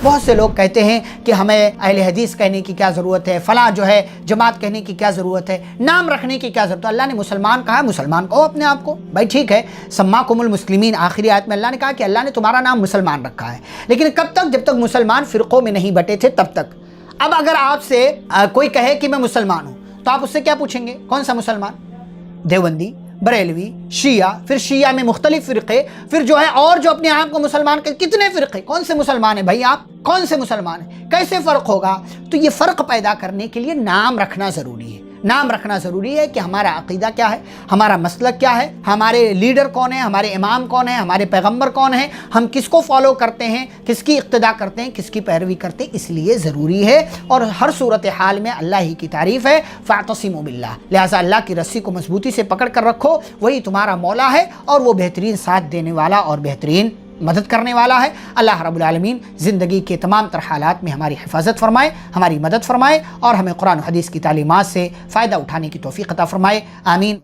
بہت سے لوگ کہتے ہیں کہ ہمیں اہل حدیث کہنے کی کیا ضرورت ہے، فلاں جو ہے جماعت کہنے کی کیا ضرورت ہے، نام رکھنے کی کیا ضرورت ہے۔ اللہ نے مسلمان کہا، مسلمان کہو اپنے آپ کو، بھائی ٹھیک ہے، سماکم المسلمین، آخری آیت میں اللہ نے کہا کہ اللہ نے تمہارا نام مسلمان رکھا ہے، لیکن کب تک؟ جب تک مسلمان فرقوں میں نہیں بٹے تھے تب تک۔ اب اگر آپ سے کوئی کہے کہ میں مسلمان ہوں تو آپ اس سے کیا پوچھیں گے؟ کون سا مسلمان؟ دیوبندی، بریلوی، شیعہ، پھر شیعہ میں مختلف فرقے، پھر جو ہے اور جو اپنے آپ کو مسلمان کے کتنے فرقے، کون سے مسلمان ہیں بھائی آپ؟ کون سے مسلمان ہیں؟ کیسے فرق ہوگا؟ تو یہ فرق پیدا کرنے کے لیے نام رکھنا ضروری ہے۔ نام رکھنا ضروری ہے کہ ہمارا عقیدہ کیا ہے، ہمارا مسلک کیا ہے، ہمارے لیڈر کون ہیں، ہمارے امام کون ہیں، ہمارے پیغمبر کون ہیں، ہم کس کو فالو کرتے ہیں، کس کی اقتداء کرتے ہیں، کس کی پیروی کرتے ہیں، اس لیے ضروری ہے۔ اور ہر صورتحال میں اللہ ہی کی تعریف ہے، فاعتصموا باللہ، لہٰذا اللہ کی رسی کو مضبوطی سے پکڑ کر رکھو، وہی تمہارا مولا ہے اور وہ بہترین ساتھ دینے والا اور بہترین مدد کرنے والا ہے۔ اللہ رب العالمین زندگی کے تمام تر حالات میں ہماری حفاظت فرمائے، ہماری مدد فرمائے اور ہمیں قرآن و حدیث کی تعلیمات سے فائدہ اٹھانے کی توفیق عطا فرمائے، آمین۔